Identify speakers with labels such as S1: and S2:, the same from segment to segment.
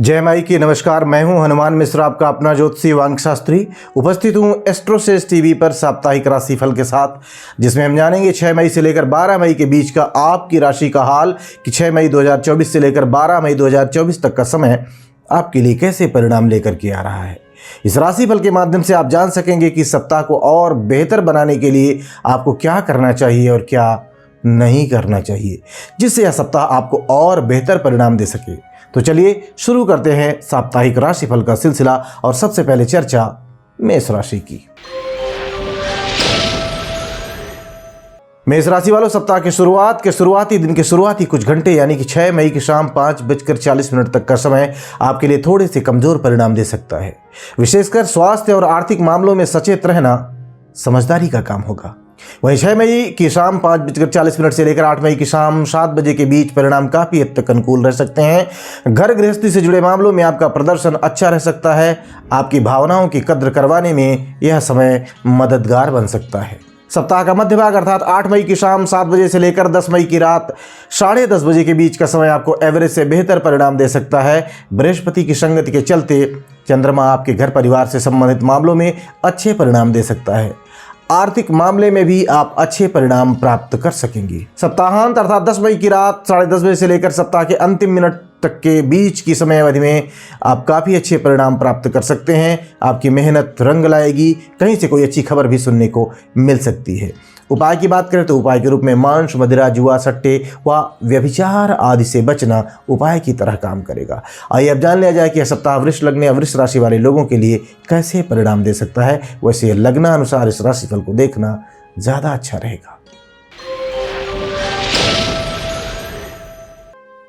S1: जय माई की नमस्कार। मैं हूं हनुमान मिश्रा, आपका अपना ज्योतिषी वांग शास्त्री। उपस्थित हूं एस्ट्रोसेज टीवी पर साप्ताहिक राशिफल के साथ, जिसमें हम जानेंगे 6 मई से लेकर 12 मई के बीच का आपकी राशि का हाल कि 6 मई 2024 से लेकर 12 मई 2024 तक का समय आपके लिए कैसे परिणाम लेकर के आ रहा है। इस राशिफल के माध्यम से आप जान सकेंगे कि सप्ताह को और बेहतर बनाने के लिए आपको क्या करना चाहिए और क्या नहीं करना चाहिए, जिससे यह सप्ताह आपको और बेहतर परिणाम दे सके। तो चलिए शुरू करते हैं साप्ताहिक राशिफल का सिलसिला। और सबसे पहले चर्चा मेष राशि की। मेष राशि वालों, सप्ताह के शुरुआती दिन के शुरुआती कुछ घंटे यानी कि 6 मई की शाम 5:40 तक का समय आपके लिए थोड़े से कमजोर परिणाम दे सकता है। विशेषकर स्वास्थ्य और आर्थिक मामलों में सचेत रहना समझदारी का काम होगा। वहीं 6 मई की शाम 5:40 से लेकर 8 मई की शाम 7 बजे के बीच परिणाम काफी हद तक अनुकूल रह सकते हैं। घर गृहस्थी से जुड़े मामलों में आपका प्रदर्शन अच्छा रह सकता है। आपकी भावनाओं की कद्र करवाने में यह समय मददगार बन सकता है। सप्ताह का मध्य भाग अर्थात 8 मई की शाम 7 बजे से लेकर 10 मई की रात 10:30 बजे के बीच का समय आपको एवरेज से बेहतर परिणाम दे सकता है। बृहस्पति की संगति के चलते चंद्रमा आपके घर परिवार से संबंधित मामलों में अच्छे परिणाम दे सकता है। आर्थिक मामले में भी आप अच्छे परिणाम प्राप्त कर सकेंगे। सप्ताहांत अर्थात 10 मई की रात 10:30 बजे से लेकर सप्ताह के अंतिम मिनट तक के बीच की समय अवधि में आप काफ़ी अच्छे परिणाम प्राप्त कर सकते हैं। आपकी मेहनत रंग लाएगी। कहीं से कोई अच्छी खबर भी सुनने को मिल सकती है। उपाय की बात करें तो उपाय के रूप में मांस, मदिरा, जुआ, सट्टे व व्यभिचार आदि से बचना उपाय की तरह काम करेगा। आइए अब जान लिया जाए कि यह सप्ताह वृष लग्न या वृष राशि वाले लोगों के लिए कैसे परिणाम दे सकता है। वैसे लग्नानुसार इस राशिफल को देखना ज़्यादा अच्छा रहेगा।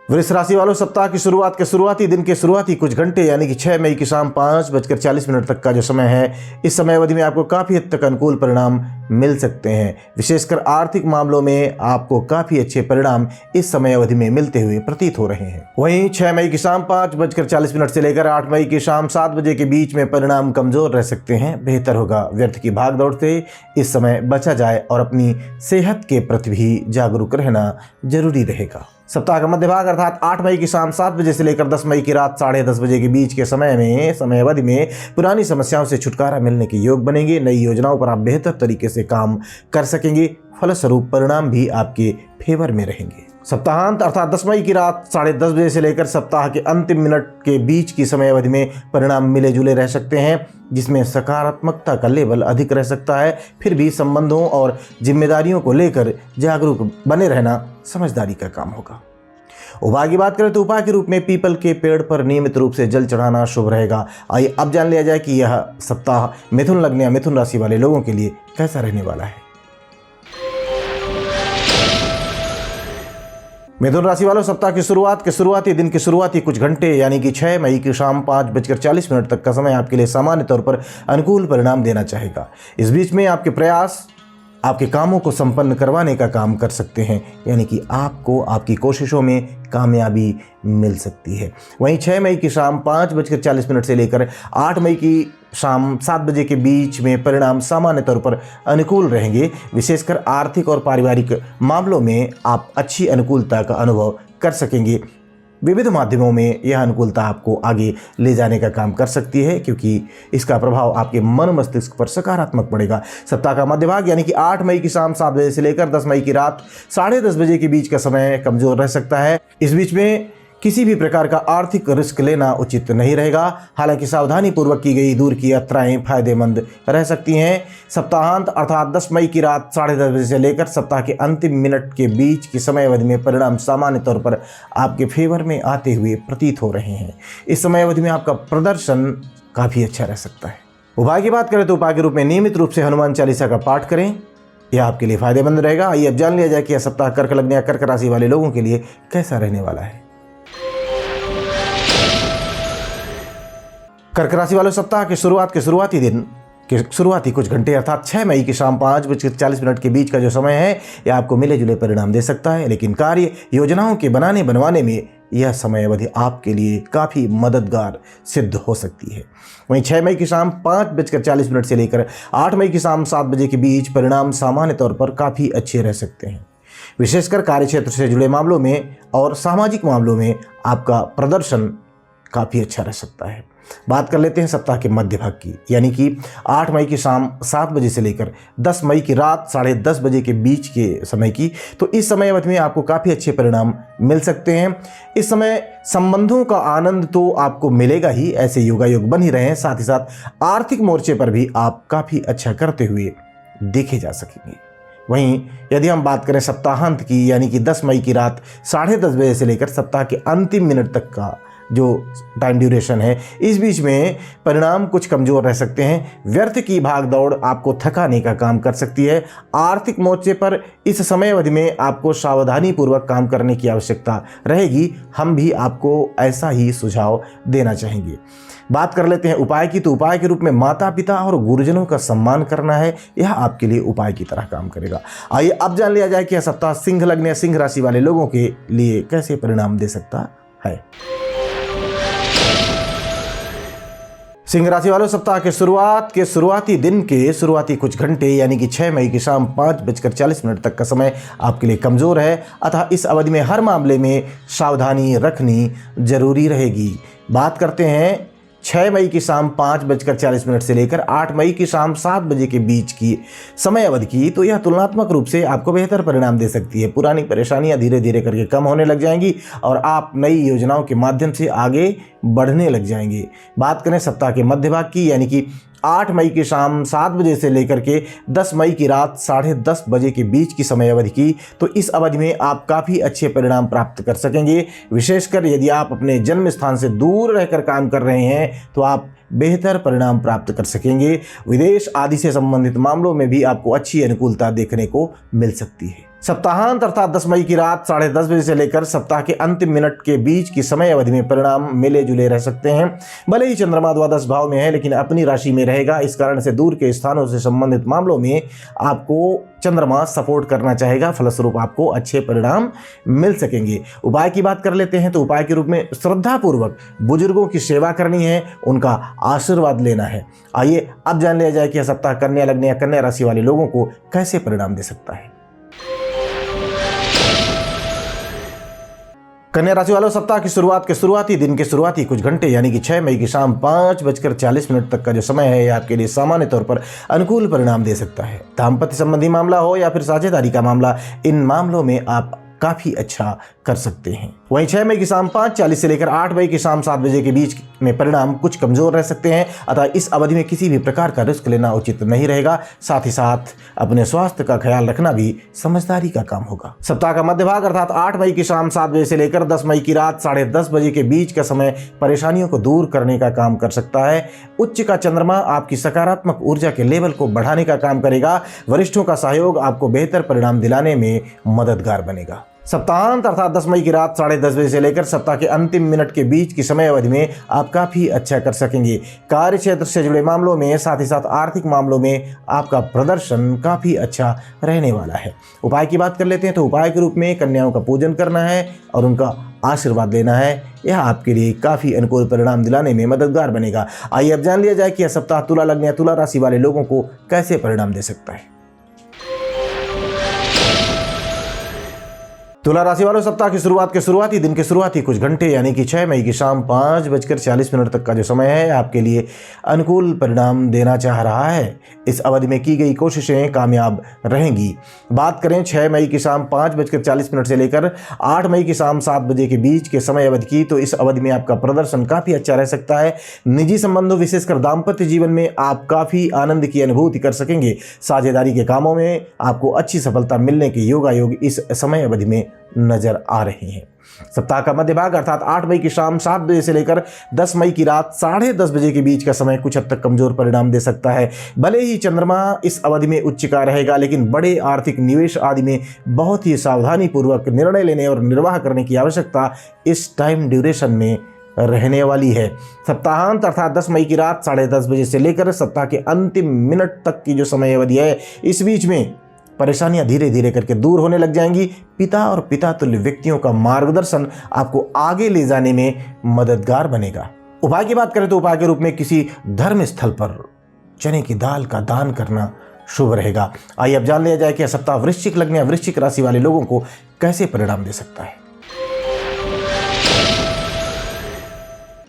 S1: वृष राशि वालों, सप्ताह की शुरुआत के शुरुआती दिन के शुरुआती कुछ घंटे यानी कि 6 मई की शाम 5:40 तक का जो समय है, इस समय अवधि में आपको काफ़ी हद तक अनुकूल परिणाम मिल सकते हैं। विशेषकर आर्थिक मामलों में आपको काफ़ी अच्छे परिणाम इस समय अवधि में मिलते हुए प्रतीत हो रहे हैं। वहीं 6 मई की शाम 5:40 से लेकर 8 मई की शाम 7 बजे के बीच में परिणाम कमज़ोर रह सकते हैं। बेहतर होगा व्यर्थ की भागदौड़ से इस समय बचा जाए और अपनी सेहत के प्रति भी जागरूक रहना जरूरी रहेगा। सप्ताह का मध्य भाग अर्थात 8 मई की शाम 7 बजे से लेकर 10 मई की रात 10:30 बजे के बीच के समय अवधि में पुरानी समस्याओं से छुटकारा मिलने के योग बनेंगे। नई योजनाओं पर आप बेहतर तरीके से काम कर सकेंगे। फलस्वरूप परिणाम भी आपके फेवर में रहेंगे। सप्ताहांत अर्थात 10 मई की रात 10:30 बजे से लेकर सप्ताह के अंतिम मिनट के बीच की समय अवधि में परिणाम मिले जुले रह सकते हैं, जिसमें सकारात्मकता का लेवल अधिक रह सकता है। फिर भी संबंधों और जिम्मेदारियों को लेकर जागरूक बने रहना समझदारी का काम होगा। उपाय की बात करें तो उपाय के रूप में पीपल के पेड़ पर नियमित रूप से जल चढ़ाना शुभ रहेगा। आइए अब जान लिया जाए कि यह सप्ताह मिथुन लग्न या मिथुन राशि वाले लोगों के लिए कैसा रहने वाला है। मिथुन राशि वालों, सप्ताह की शुरुआत के शुरुआती दिन के शुरुआती कुछ घंटे यानी कि 6 मई की शाम 5:40 तक का समय आपके लिए सामान्य तौर पर अनुकूल परिणाम देना चाहेगा। इस बीच में आपके प्रयास आपके कामों को संपन्न करवाने का काम कर सकते हैं, यानी कि आपको आपकी कोशिशों में कामयाबी मिल सकती है। वहीं 6 मई की शाम 5:40 से लेकर 8 मई की शाम 7 बजे के बीच में परिणाम सामान्य तौर पर अनुकूल रहेंगे। विशेषकर आर्थिक और पारिवारिक मामलों में आप अच्छी अनुकूलता का अनुभव कर सकेंगे। विविध माध्यमों में यह अनुकूलता आपको आगे ले जाने का काम कर सकती है, क्योंकि इसका प्रभाव आपके मन मस्तिष्क पर सकारात्मक पड़ेगा। सप्ताह का मध्य भाग यानी कि 8 मई की शाम 7 बजे से लेकर 10 मई की रात 10:30 बजे के बीच का समय कमजोर रह सकता है। इस बीच में किसी भी प्रकार का आर्थिक रिस्क लेना उचित नहीं रहेगा। हालांकि सावधानी पूर्वक की गई दूर की यात्राएं फायदेमंद रह सकती हैं। सप्ताहांत अर्थात 10 मई की रात 10:30 बजे से लेकर सप्ताह के अंतिम मिनट के बीच की समय अवधि में परिणाम सामान्य तौर पर आपके फेवर में आते हुए प्रतीत हो रहे हैं। इस समय अवधि में आपका प्रदर्शन काफ़ी अच्छा रह सकता है। उपाय की बात करें तो उपाय के रूप में नियमित रूप से हनुमान चालीसा का पाठ करें, यह आपके लिए फायदेमंद रहेगा। आइए अब जान लिया जाए कि यह सप्ताह कर्क लग्न या कर्क राशि वाले लोगों के लिए कैसा रहने वाला है। कर्क राशि वालों, सप्ताह के शुरुआती दिन के शुरुआती कुछ घंटे अर्थात 6 मई की शाम 5:40 के बीच का जो समय है, यह आपको मिले जुले परिणाम दे सकता है। लेकिन कार्य योजनाओं के बनवाने में यह समय अवधि आपके लिए काफ़ी मददगार सिद्ध हो सकती है। वहीं 6 मई की शाम 5:40 से लेकर 8 मई की शाम 7 बजे के बीच परिणाम सामान्य तौर पर काफ़ी अच्छे रह सकते हैं। विशेषकर कार्यक्षेत्र से जुड़े मामलों में और सामाजिक मामलों में आपका प्रदर्शन काफ़ी अच्छा रह सकता है। बात कर लेते हैं सप्ताह के मध्य भाग की, यानी कि 8 मई की शाम 7 बजे से लेकर 10 मई की रात 10:30 बजे के बीच के समय की। तो इस समय अवधि में आपको काफ़ी अच्छे परिणाम मिल सकते हैं। इस समय संबंधों का आनंद तो आपको मिलेगा ही, ऐसे योगायोग बन ही रहे हैं। साथ ही साथ आर्थिक मोर्चे पर भी आप काफ़ी अच्छा करते हुए देखे जा सकेंगे। वहीं यदि हम बात करें सप्ताहांत की, यानी कि 10 मई की रात 10:30 बजे से लेकर सप्ताह के अंतिम मिनट तक का जो टाइम ड्यूरेशन है, इस बीच में परिणाम कुछ कमज़ोर रह सकते हैं। व्यर्थ की भाग दौड़ आपको थकाने का काम कर सकती है। आर्थिक मोर्चे पर इस समय अवधि में आपको सावधानी पूर्वक काम करने की आवश्यकता रहेगी। हम भी आपको ऐसा ही सुझाव देना चाहेंगे। बात कर लेते हैं उपाय की, तो उपाय के रूप में माता पिता और गुरुजनों का सम्मान करना है, यह आपके लिए उपाय की तरह काम करेगा। आइए अब जान लिया जाए कि यह सप्ताह सिंह लग्न या सिंह राशि वाले लोगों के लिए कैसे परिणाम दे सकता है। सिंह राशि वालों, सप्ताह के शुरुआती दिन के शुरुआती कुछ घंटे, यानी कि 6 मई की शाम 5:40 तक का समय आपके लिए कमज़ोर है। अतः इस अवधि में हर मामले में सावधानी रखनी जरूरी रहेगी। बात करते हैं 6 मई की शाम 5:40 से लेकर 8 मई की शाम 7 बजे के बीच की समय अवधि की, तो यह तुलनात्मक रूप से आपको बेहतर परिणाम दे सकती है। पुरानी परेशानियां धीरे धीरे करके कम होने लग जाएंगी और आप नई योजनाओं के माध्यम से आगे बढ़ने लग जाएंगे। बात करें सप्ताह के मध्य भाग की, यानी कि 8 मई की शाम 7 बजे से लेकर के 10 मई की रात 10:30 बजे के बीच की समय अवधि की, तो इस अवधि में आप काफ़ी अच्छे परिणाम प्राप्त कर सकेंगे। विशेषकर यदि आप अपने जन्म स्थान से दूर रहकर काम कर रहे हैं तो आप बेहतर परिणाम प्राप्त कर सकेंगे। विदेश आदि से संबंधित मामलों में भी आपको अच्छी अनुकूलता देखने को मिल सकती है। सप्ताहांत अर्थात 10 मई की रात 10:30 बजे से लेकर सप्ताह के अंतिम मिनट के बीच की समय अवधि में परिणाम मिले जुले रह सकते हैं। भले ही चंद्रमा द्वादश भाव में है, लेकिन अपनी राशि में रहेगा। इस कारण से दूर के स्थानों से संबंधित मामलों में आपको चंद्रमा सपोर्ट करना चाहेगा। फलस्वरूप आपको अच्छे परिणाम मिल सकेंगे। उपाय की बात कर लेते हैं, तो उपाय के रूप में श्रद्धापूर्वक बुजुर्गों की सेवा करनी है, उनका आशीर्वाद लेना है। आइए अब जान लिया जाए कि यह सप्ताह कन्या लग्न या कन्या राशि वाले लोगों को कैसे परिणाम दे सकता है। कन्या राशि वालों, सप्ताह की शुरुआत के शुरुआती दिन के शुरुआती कुछ घंटे, यानी कि 6 मई की शाम 5:40 तक का जो समय है, यह आपके लिए सामान्य तौर पर अनुकूल परिणाम दे सकता है। दाम्पत्य संबंधी मामला हो या फिर साझेदारी का मामला, इन मामलों में आप काफ़ी अच्छा कर सकते हैं। वहीं 6 मई की शाम 5:40 से लेकर 8 मई की शाम 7 बजे के बीच में परिणाम कुछ कमज़ोर रह सकते हैं। अतः इस अवधि में किसी भी प्रकार का रिस्क लेना उचित नहीं रहेगा। साथ ही साथ अपने स्वास्थ्य का ख्याल रखना भी समझदारी का काम होगा। सप्ताह का मध्य भाग अर्थात 8 मई की शाम 7 बजे से लेकर 10 मई की रात 10:30 बजे के बीच का समय परेशानियों को दूर करने का काम कर सकता है। उच्च का चंद्रमा आपकी सकारात्मक ऊर्जा के लेवल को बढ़ाने का काम करेगा। वरिष्ठों का सहयोग आपको बेहतर परिणाम दिलाने में मददगार बनेगा। सप्ताहांत अर्थात 10 मई की रात 10:30 बजे से लेकर सप्ताह के अंतिम मिनट के बीच की समय अवधि में आप काफ़ी अच्छा कर सकेंगे। कार्य क्षेत्र से जुड़े मामलों में, साथ ही साथ आर्थिक मामलों में आपका प्रदर्शन काफ़ी अच्छा रहने वाला है। उपाय की बात कर लेते हैं, तो उपाय के रूप में कन्याओं का पूजन करना है और उनका आशीर्वाद लेना है। यह आपके लिए काफ़ी अनुकूल परिणाम दिलाने में मददगार बनेगा। आइए अब जान लिया जाए कि यह सप्ताह तुला लग्न या तुला राशि वाले लोगों को कैसे परिणाम दे सकता है। तुला राशि वालों, सप्ताह की शुरुआत के शुरुआती दिन के शुरुआती कुछ घंटे, यानी कि 6 मई की शाम 5:40 तक का जो समय है, आपके लिए अनुकूल परिणाम देना चाह रहा है। इस अवधि में की गई कोशिशें कामयाब रहेंगी। बात करें 6 मई की शाम 5:40 से लेकर 8 मई की शाम 7 बजे के बीच के समय अवधि की, तो इस अवधि में आपका प्रदर्शन काफ़ी अच्छा रह सकता है। निजी संबंधों, विशेषकर दाम्पत्य जीवन में आप काफ़ी आनंद की अनुभूति कर सकेंगे। साझेदारी के कामों में आपको अच्छी सफलता मिलने के योगायोग इस समय अवधि में नजर आ रहे हैं। सप्ताह का मध्य भाग अर्थात 8 मई की शाम 7 बजे से लेकर 10 मई की रात 10:30 बजे के बीच का समय कुछ हद तक कमजोर परिणाम दे सकता है। भले ही चंद्रमा इस अवधि में उच्च का रहेगा, लेकिन बड़े आर्थिक निवेश आदि में बहुत ही सावधानी पूर्वक निर्णय लेने और निर्वाह करने की आवश्यकता इस टाइम ड्यूरेशन में रहने वाली है। सप्ताहांत अर्थात 10 मई की रात 10:30 बजे से लेकर सप्ताह के अंतिम मिनट तक की जो समय अवधि है, इस बीच में परेशानियां धीरे धीरे करके दूर होने लग जाएंगी। पिता और पिता तुल्य व्यक्तियों का मार्गदर्शन आपको आगे ले जाने में मददगार बनेगा। उपाय की बात करें तो उपाय के रूप में किसी धर्म स्थल पर चने की दाल का दान करना शुभ रहेगा। आइए अब जान लिया जाए कि यह सप्ताह वृश्चिक लग्न या वृश्चिक राशि वाले लोगों को कैसे परिणाम दे सकता है।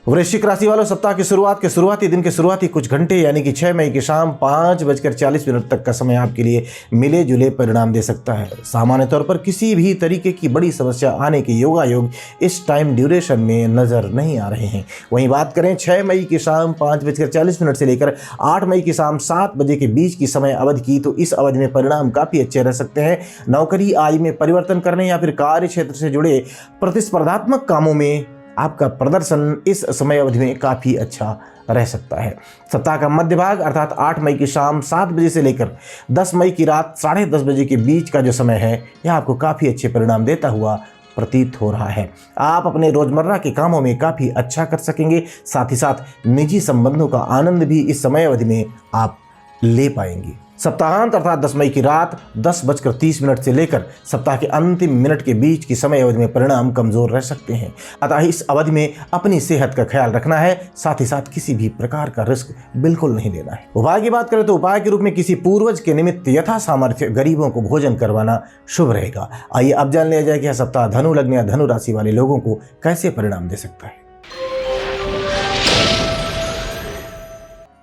S1: वृश्चिक राशि वालों, सप्ताह की शुरुआत के शुरुआती दिन के शुरुआती कुछ घंटे यानी कि 6 मई की शाम 5:40 तक का समय आपके लिए मिले जुले परिणाम दे सकता है। सामान्य तौर पर किसी भी तरीके की बड़ी समस्या आने के योगायोग इस टाइम ड्यूरेशन में नजर नहीं आ रहे हैं। वहीं बात करें 6 मई की शाम 5:40 से लेकर 8 मई की शाम 7 बजे के बीच की समय अवधि की, तो इस अवधि में परिणाम काफी अच्छे रह सकते हैं। नौकरी आय में परिवर्तन करने या फिर कार्य क्षेत्र से जुड़े प्रतिस्पर्धात्मक कामों में आपका प्रदर्शन इस समय अवधि में काफ़ी अच्छा रह सकता है। सप्ताह का मध्य भाग अर्थात 8 मई की शाम 7 बजे से लेकर 10 मई की रात 10:30 बजे के बीच का जो समय है, यह आपको काफ़ी अच्छे परिणाम देता हुआ प्रतीत हो रहा है। आप अपने रोजमर्रा के कामों में काफ़ी अच्छा कर सकेंगे, साथ ही साथ निजी संबंधों का आनंद भी इस समय अवधि में आप ले पाएंगे। सप्ताहांत अर्थात 10 मई की रात 10:30 से लेकर सप्ताह के अंतिम मिनट के बीच की समय अवधि में परिणाम कमजोर रह सकते हैं। अतः इस अवधि में अपनी सेहत का ख्याल रखना है, साथ ही साथ किसी भी प्रकार का रिस्क बिल्कुल नहीं लेना है। उपाय की बात करें तो उपाय के रूप में किसी पूर्वज के निमित्त यथा सामर्थ्य गरीबों को भोजन करवाना शुभ रहेगा। आइए अब जान लिया जाए कि यह सप्ताह धनु लग्न या धनु राशि वाले लोगों को कैसे परिणाम दे सकता है।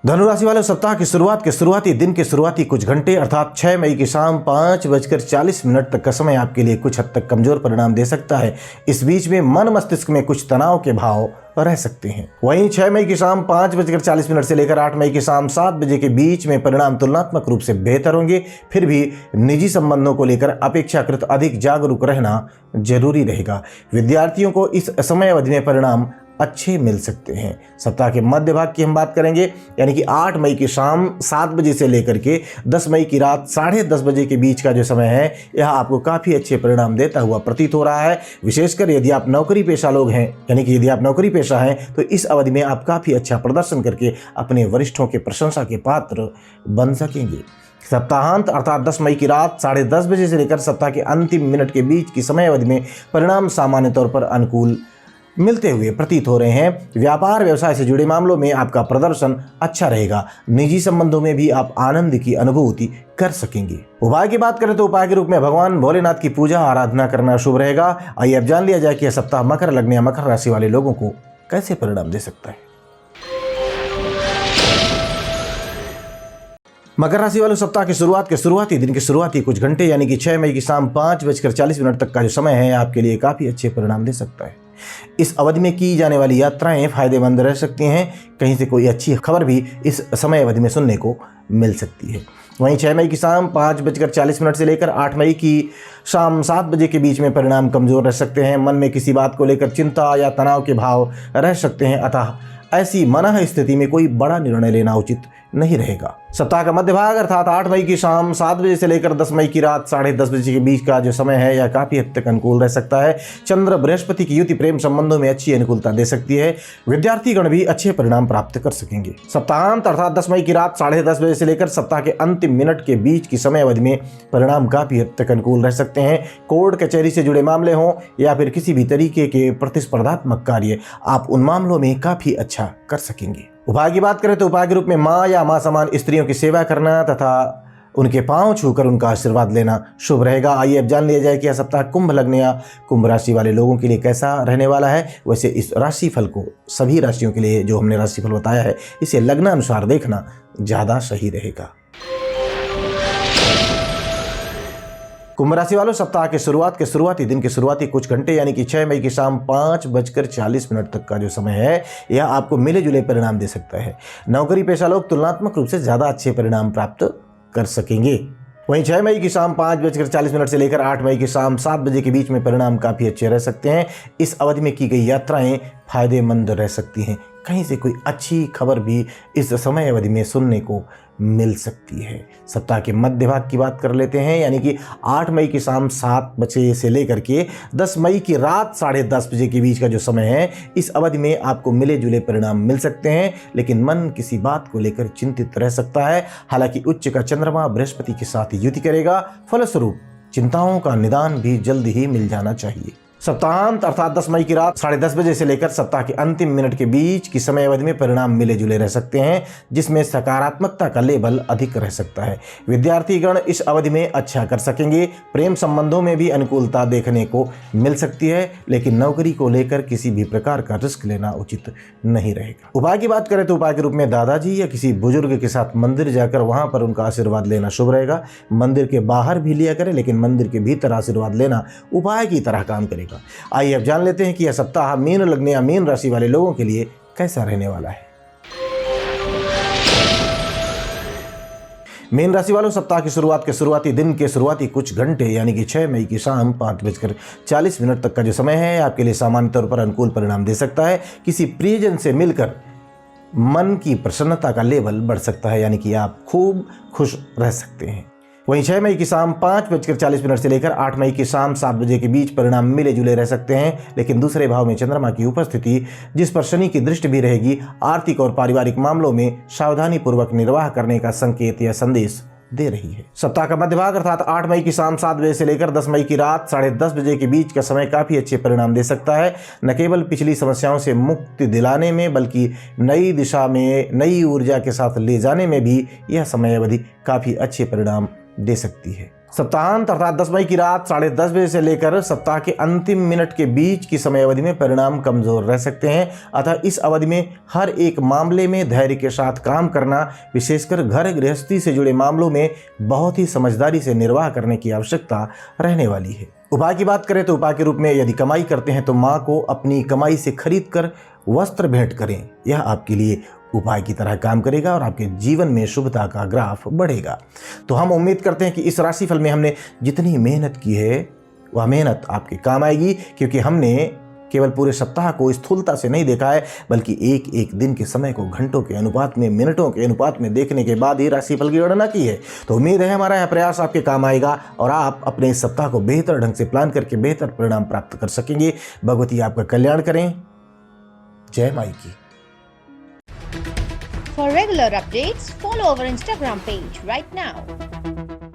S1: धनुराशि वाले, सप्ताह की शुरुआत के शुरुआती दिन के शुरुआती कुछ घंटे अर्थात 6 मई की शाम 5:40 तक का समय आपके लिए कुछ हद तक कमजोर परिणाम दे सकता है। इस बीच में मन मस्तिष्क में कुछ तनाव के भाव रह सकते हैं। वहीं 6 मई की शाम 5:40 से लेकर 8 मई की शाम 7 बजे के बीच में परिणाम तुलनात्मक रूप से बेहतर होंगे। फिर भी निजी संबंधों को लेकर अपेक्षाकृत अधिक जागरूक रहना जरूरी रहेगा। विद्यार्थियों को इस समय अवधि में परिणाम अच्छे मिल सकते हैं। सप्ताह के मध्य भाग की हम बात करेंगे, यानी कि 8 मई की शाम 7 बजे से लेकर के 10 मई की रात 10:30 बजे के बीच का जो समय है, यह आपको काफ़ी अच्छे परिणाम देता हुआ प्रतीत हो रहा है। विशेषकर यदि आप नौकरी पेशा लोग हैं, यानी कि यदि आप नौकरी पेशा हैं, तो इस अवधि में आप काफ़ी अच्छा प्रदर्शन करके अपने वरिष्ठों के प्रशंसा के पात्र बन सकेंगे। सप्ताहांत अर्थात 10 मई की रात 10:30 बजे से लेकर सप्ताह के अंतिम मिनट के बीच की समय अवधि में परिणाम सामान्य तौर पर अनुकूल मिलते हुए प्रतीत हो रहे हैं। व्यापार व्यवसाय से जुड़े मामलों में आपका प्रदर्शन अच्छा रहेगा। निजी संबंधों में भी आप आनंद की अनुभूति कर सकेंगे। उपाय की बात करें तो उपाय के रूप में भगवान भोलेनाथ की पूजा आराधना करना शुभ रहेगा। आइए अब जान लिया जाए कि यह सप्ताह मकर लग्न या मकर राशि वाले लोगों को कैसे परिणाम दे सकता है। मकर राशि वालों, सप्ताह की शुरुआत के शुरुआती दिन के शुरुआती कुछ घंटे यानी कि 6 मई की शाम 5:40 तक का जो समय है, आपके लिए काफ़ी अच्छे परिणाम दे सकता है। इस अवधि में की जाने वाली यात्राएं फायदेमंद रह सकती हैं। कहीं से कोई अच्छी खबर भी इस समय अवधि में सुनने को मिल सकती है। वहीं 6 मई की शाम 5:40 से लेकर 8 मई की शाम 7 बजे के बीच में परिणाम कमजोर रह सकते हैं। मन में किसी बात को लेकर चिंता या तनाव के भाव रह सकते हैं, अतः ऐसी मनाह स्थिति में कोई बड़ा निर्णय लेना उचित नहीं रहेगा। सप्ताह का मध्य भाग अर्थात 8 मई की शाम 7 बजे से लेकर 10 मई की रात 10:30 बजे के बीच का जो समय है, यह काफी हद तक अनुकूल रह सकता है। चंद्र बृहस्पति की युति प्रेम संबंधों में अच्छी अनुकूलता दे सकती है। विद्यार्थीगण भी अच्छे परिणाम प्राप्त कर सकेंगे। सप्ताहांत अर्थात 10 मई की रात 10:30 बजे से लेकर सप्ताह के अंतिम मिनट के बीच की समय अवधि में परिणाम काफी हद तक अनुकूल रह सकते हैं। कोर्ट कचहरी से जुड़े मामले हों या फिर किसी भी तरीके के प्रतिस्पर्धात्मक कार्य, आप उन मामलों में काफी अच्छा कर सकेंगे। उपाय की बात करें तो उपाय के रूप में माँ या माँ समान स्त्रियों की सेवा करना तथा उनके पांव छूकर उनका आशीर्वाद लेना शुभ रहेगा। आइए अब जान लिया जाए कि यह सप्ताह कुंभ लग्न या कुंभ राशि वाले लोगों के लिए कैसा रहने वाला है। वैसे इस राशिफल को सभी राशियों के लिए जो हमने राशिफल बताया है, इसे लग्न अनुसार देखना ज़्यादा सही रहेगा। कुंभ राशि वालों, सप्ताह के शुरुआत के शुरुआती दिन के शुरुआती कुछ घंटे यानी कि 6 मई की शाम 5:40 तक का जो समय है, यह आपको मिले जुले परिणाम दे सकता है। नौकरी पेशा लोग तुलनात्मक रूप से ज़्यादा अच्छे परिणाम प्राप्त कर सकेंगे। वहीं 6 मई की शाम 5:40 से लेकर 8 मई की शाम 7 बजे के बीच में परिणाम काफ़ी अच्छे रह सकते हैं। इस अवधि में की गई यात्राएं फायदेमंद रह सकती हैं। कहीं से कोई अच्छी खबर भी इस समय अवधि में सुनने को मिल सकती है। सप्ताह के मध्य भाग की बात कर लेते हैं, यानी कि 8 मई की शाम 7 बजे से लेकर के 10 मई की रात 10:30 बजे के बीच का जो समय है, इस अवधि में आपको मिले जुले परिणाम मिल सकते हैं, लेकिन मन किसी बात को लेकर चिंतित रह सकता है। हालांकि उच्च का चंद्रमा बृहस्पति के साथ युति करेगा, फलस्वरूप चिंताओं का निदान भी जल्द ही मिल जाना चाहिए। सप्ताहांत अर्थात 10 मई की रात 10:30 बजे से लेकर सप्ताह के अंतिम मिनट के बीच की समय अवधि में परिणाम मिले जुले रह सकते हैं, जिसमें सकारात्मकता का लेवल अधिक रह सकता है। विद्यार्थीगण इस अवधि में अच्छा कर सकेंगे। प्रेम संबंधों में भी अनुकूलता देखने को मिल सकती है, लेकिन नौकरी को लेकर किसी भी प्रकार का रिस्क लेना उचित नहीं रहेगा। उपाय की बात करें तो उपाय के रूप में दादाजी या किसी बुजुर्ग के साथ मंदिर जाकर वहां पर उनका आशीर्वाद लेना शुभ रहेगा। मंदिर के बाहर भी लिया करें, लेकिन मंदिर के भीतर आशीर्वाद लेना उपाय की तरह काम करेगा। आइए अब जान लेते हैं कि यह सप्ताह मीन लग्न या मीन राशि वाले लोगों के लिए कैसा रहने वाला है। मीन राशि वालों, सप्ताह की शुरुआत के शुरुआती दिन के शुरुआती कुछ घंटे यानी कि 6 मई की शाम 5:40 तक का जो समय है आपके लिए सामान्य तौर पर अनुकूल परिणाम दे सकता है। किसी प्रियजन से मिलकर मन की प्रसन्नता का लेवल बढ़ सकता है, यानी कि आप खूब खुश रह सकते हैं। वहीं 6 मई की शाम 5:40 से लेकर 8 मई की शाम 7 बजे के बीच परिणाम मिले जुले रह सकते हैं, लेकिन दूसरे भाव में चंद्रमा की उपस्थिति, जिस पर शनि की दृष्टि भी रहेगी, आर्थिक और पारिवारिक मामलों में सावधानी पूर्वक निर्वाह करने का संकेत या संदेश दे रही है। सप्ताह का मध्य भाग अर्थात 8 मई की शाम 7 बजे से लेकर 10 मई की रात 10:30 बजे के बीच का समय काफी अच्छे परिणाम दे सकता है। न केवल पिछली समस्याओं से मुक्ति दिलाने में, बल्कि नई दिशा में नई ऊर्जा के साथ ले जाने में भी यह समय अवधि काफी अच्छे परिणाम दे सकती है। सप्ताहांत अर्थात 10 मई की रात 10:30 बजे से लेकर सप्ताह के अंतिम मिनट के बीच की समय अवधि में परिणाम कमजोर रह सकते हैं। अतः इस अवधि में हर एक मामले में धैर्य के साथ काम करना, विशेषकर घर गृहस्थी से जुड़े मामलों में बहुत ही समझदारी से निर्वाह करने की आवश्यकता रहने वाली है। उपाय की बात करें तो उपाय के रूप में यदि कमाई करते हैं तो माँ को अपनी कमाई से खरीद कर वस्त्र भेंट करें। यह आपके लिए उपाय की तरह काम करेगा और आपके जीवन में शुभता का ग्राफ बढ़ेगा। तो हम उम्मीद करते हैं कि इस राशिफल में हमने जितनी मेहनत की है वह मेहनत आपके काम आएगी, क्योंकि हमने केवल पूरे सप्ताह को स्थूलता से नहीं देखा है, बल्कि एक एक दिन के समय को घंटों के अनुपात में, मिनटों के अनुपात में देखने के बाद ही राशिफल की गणना की है। तो उम्मीद है हमारा यह प्रयास आपके काम आएगा और आप अपने इस सप्ताह को बेहतर ढंग से प्लान करके बेहतर परिणाम प्राप्त कर सकेंगे। भगवती आपका कल्याण करें। जय माई की।
S2: For regular updates, follow our Instagram page right now.